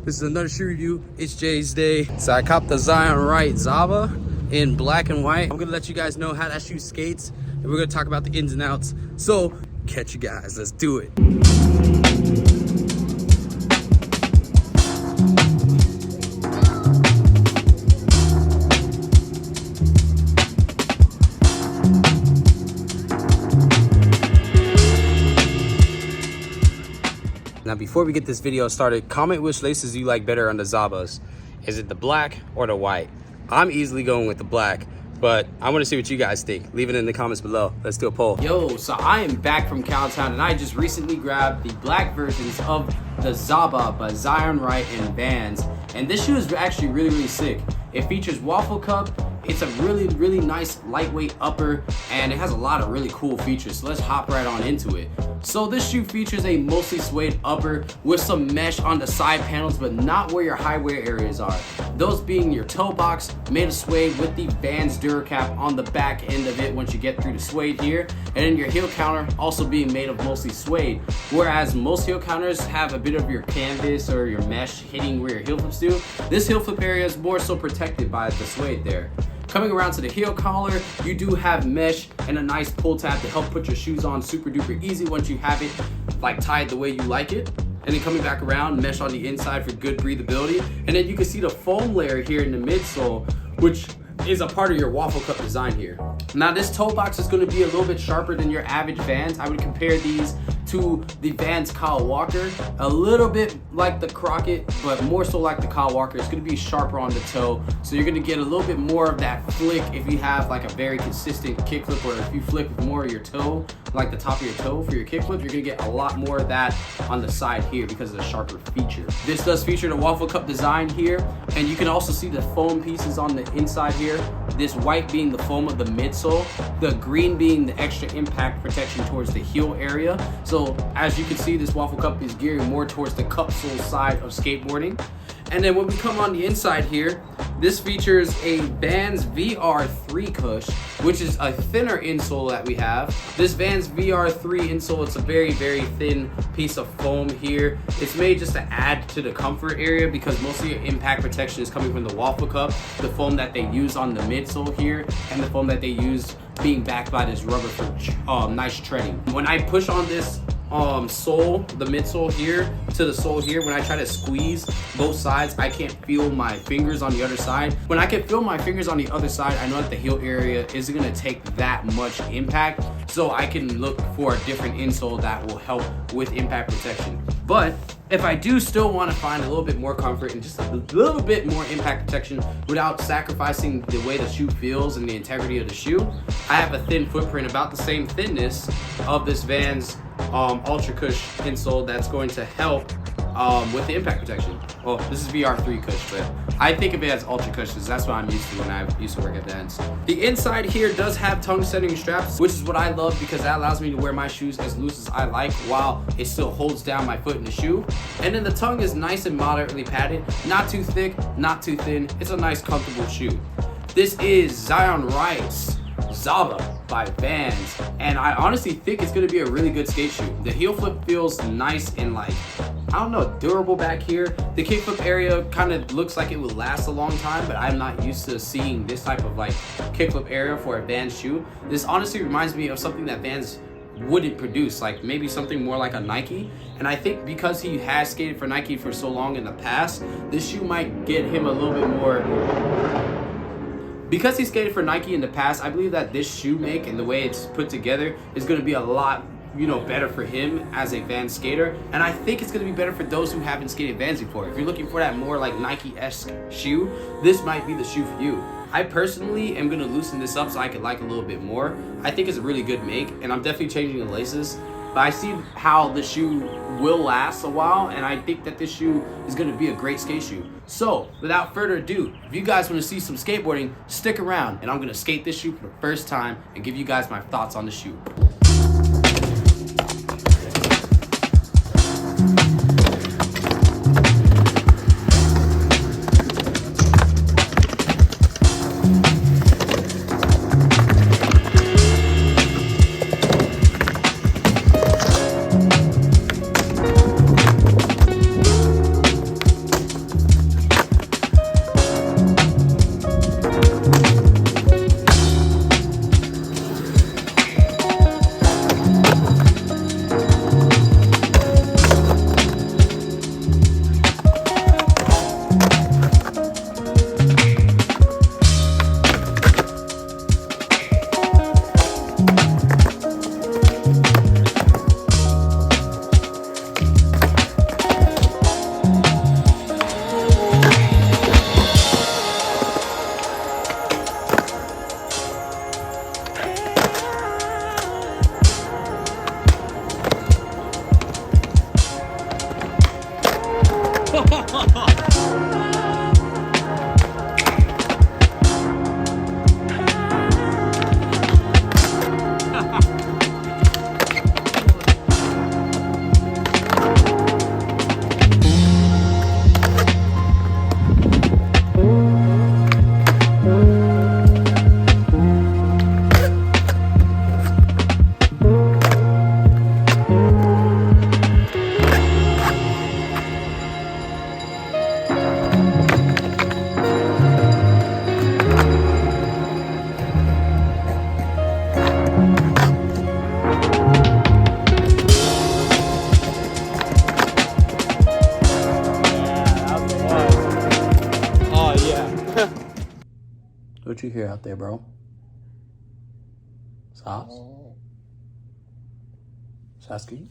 This is another shoe review. It's Jay's day. So I copped the Zion Wright Zahba in black and white. I'm gonna let you guys know how that shoe skates, and we're gonna talk about the ins and outs. So catch you guys, let's do it. Now, before we get this video started, comment which laces you like better on the Zahbas. Is it the black or the white? I'm easily going with the black, but I want to see what you guys think. Leave it in the comments below. Let's do a poll. Yo, so I am back from Cowtown, and I just recently grabbed the black versions of the Zahba by Zion Wright and VANS. And this shoe is actually really sick. It features waffle cup. It's a really nice lightweight upper, and it has a lot of really cool features. So let's hop right on into it. So this shoe features a mostly suede upper with some mesh on the side panels, but not where your high wear areas are. Those being your toe box made of suede with the VANS Duracap on the back end of it once you get through the suede here, and then your heel counter also being made of mostly suede. Whereas most heel counters have a bit of your canvas or your mesh hitting where your heel flips do, this heel flip area is more so protected by the suede there. Coming around to the heel collar, you do have mesh and a nice pull tab to help put your shoes on super duper easy once you have it like tied the way you like it. And then coming back around, mesh on the inside for good breathability. And then you can see the foam layer here in the midsole, which is a part of your waffle cup design here. Now this toe box is going to be a little bit sharper than your average VANS. I would compare these to the VANS Kyle Walker, a little bit like the Crockett, but more so like the Kyle Walker. It's going to be sharper on the toe, so you're going to get a little bit more of that flick if you have like a very consistent kickflip, or if you flick with more of your toe, like the top of your toe for your kickflip, you're going to get a lot more of that on the side here because of the sharper feature. This does feature the waffle cup design here, and you can also see the foam pieces on the inside here. This white being the foam of the midsole, the green being the extra impact protection towards the heel area. So as you can see, this waffle cup is gearing more towards the cupsole side of skateboarding. And then when we come on the inside here, this features a VANS VR3 Cush, which is a thinner insole that we have. This VANS VR3 insole, it's a very thin piece of foam here. It's made just to add to the comfort area because most of your impact protection is coming from the waffle cup, the foam that they use on the midsole here, and the foam that they use being backed by this rubber for nice treading. When I push on this sole, the midsole here to the sole here, when I try to squeeze both sides, I can't feel my fingers on the other side. When I can feel my fingers on the other side, I know that the heel area isn't going to take that much impact, so I can look for a different insole that will help with impact protection. But if I do still want to find a little bit more comfort and just a little bit more impact protection without sacrificing the way the shoe feels and the integrity of the shoe, I have a thin footprint about the same thinness of this VANS Ultra Cush insole that's going to help with the impact protection. Well, this is VR3 Cush, but I think of it as Ultra Cush because that's what I'm used to when I used to work at VANS. The inside here does have tongue setting straps, which is what I love because that allows me to wear my shoes as loose as I like while it still holds down my foot in the shoe. And then the tongue is nice and moderately padded, not too thick, not too thin. It's a nice comfortable shoe. This is Zion Wright's Zahba by VANS, and I honestly think it's going to be a really good skate shoe. The heel flip feels nice and like, I don't know, durable back here. The kickflip area kind of looks like it would last a long time, but I'm not used to seeing this type of like kickflip area for a VANS shoe. This honestly reminds me of something that VANS wouldn't produce, like maybe something more like a Nike. And I think because he has skated for Nike for so long in the past, this shoe might get him a little bit more. Because he skated for Nike in the past, I believe that this shoe make and the way it's put together is going to be a lot, better for him as a VANS skater. And I think it's going to be better for those who haven't skated VANS before. If you're looking for that more like Nike-esque shoe, this might be the shoe for you. I personally am going to loosen this up so I can like a little bit more. I think it's a really good make, and I'm definitely changing the laces. But I see how the shoe will last a while, and I think that this shoe is going to be a great skate shoe. So, without further ado, if you guys want to see some skateboarding, stick around, and I'm going to skate this shoe for the first time and give you guys my thoughts on the shoe. What you hear out there, bro? Sauce? Sasuke?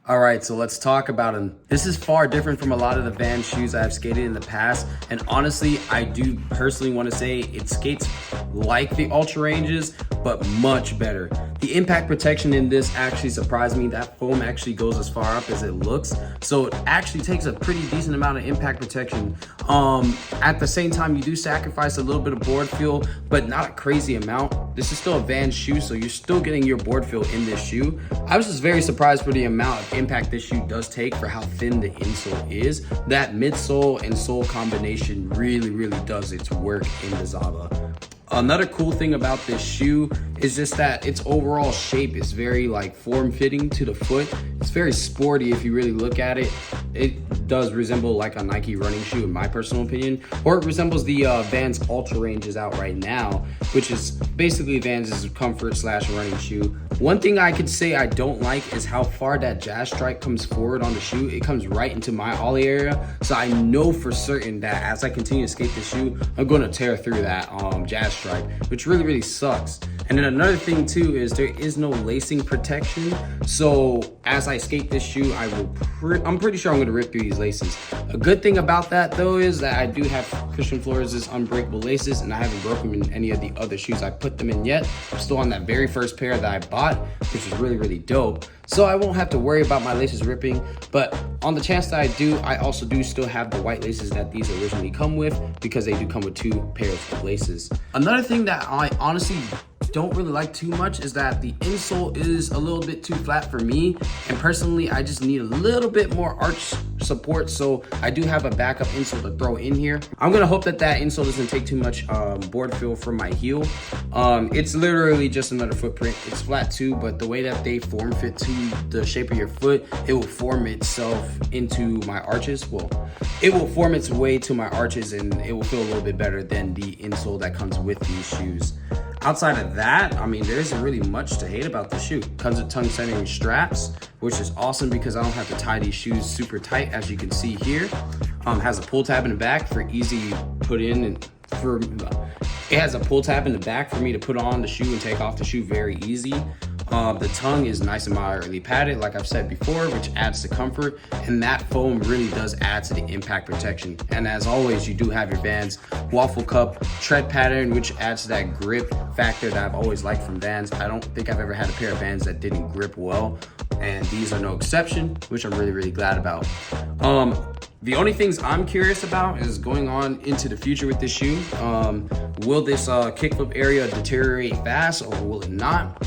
All right, so let's talk about them. This is far different from a lot of the Vans shoes I've skated in the past. And honestly, I do personally want to say it skates like the Ultra Ranges, but much better. The impact protection in this actually surprised me. That foam actually goes as far up as it looks. So it actually takes a pretty decent amount of impact protection. At the same time, you do sacrifice a little bit of board feel, but not a crazy amount. This is still a Vans shoe, so you're still getting your board feel in this shoe. I was just very surprised for the amount of impact this shoe does take for how thin the insole is. That midsole and sole combination really does its work in the Zahba. Another cool thing about this shoe is just that its overall shape is very like form-fitting to the foot. It's very sporty if you really look at it. It does resemble like a Nike running shoe in my personal opinion, or it resembles the Vans Ultra Ranges out right now, which is basically Vans' comfort / running shoe. One thing I could say I don't like is how far that jazz stripe comes forward on the shoe. It comes right into my ollie area, so I know for certain that as I continue to skate the shoe, I'm going to tear through that jazz stripe, which really sucks. And then another thing too is there is no lacing protection, so as I skate this shoe, I'm pretty sure I'm going to rip through these laces. A good thing about that though is that I do have Christian Flores' unbreakable laces, and I haven't broken them in any of the other shoes I put them in yet. I'm still on that very first pair that I bought, which is really dope. So I won't have to worry about my laces ripping, but on the chance that I do, I also do still have the white laces that these originally come with, because they do come with 2 pairs of laces. Another thing that I honestly don't really like too much is that the insole is a little bit too flat for me, and personally I just need a little bit more arch support, so I do have a backup insole to throw in here. I'm gonna hope that insole doesn't take too much board feel from my heel. It's literally just another footprint. It's flat too, but the way that they form fit to the shape of your foot, it will form itself into my arches. Well, it will form its way to my arches, and it will feel a little bit better than the insole that comes with these shoes. Outside of that, I mean, there isn't really much to hate about the shoe. Comes with tongue centering straps, which is awesome because I don't have to tie these shoes super tight, as you can see here. Has a pull tab in the back for easy put in, and it has a pull tab in the back for me to put on the shoe and take off the shoe very easy. The tongue is nice and moderately padded, like I've said before, which adds to comfort, and that foam really does add to the impact protection. And as always, you do have your Vans waffle cup tread pattern, which adds to that grip factor that I've always liked from Vans. I don't think I've ever had a pair of Vans that didn't grip well, and these are no exception, which I'm really glad about. The only things I'm curious about is going on into the future with this shoe. Will this kickflip area deteriorate fast, or will it not?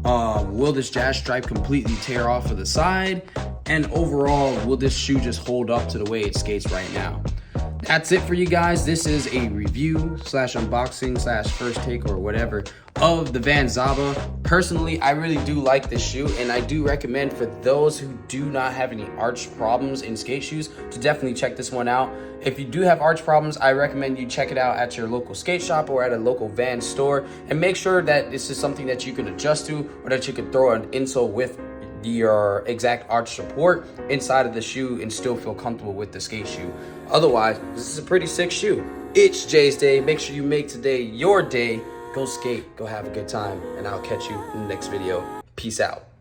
Will this jazz stripe completely tear off of the side? And overall, will this shoe just hold up to the way it skates right now? That's it for you guys. This is a review / unboxing / first take or whatever of the Vans Zahba. Personally, I really do like this shoe, and I do recommend for those who do not have any arch problems in skate shoes to definitely check this one out. If you do have arch problems, I recommend you check it out at your local skate shop or at a local Vans store, and make sure that this is something that you can adjust to, or that you can throw an insole with your exact arch support inside of the shoe and still feel comfortable with the skate shoe. Otherwise, this is a pretty sick shoe. It's Jay's Day. Make sure you make today your day. Go skate, go have a good time, and I'll catch you in the next video. Peace out.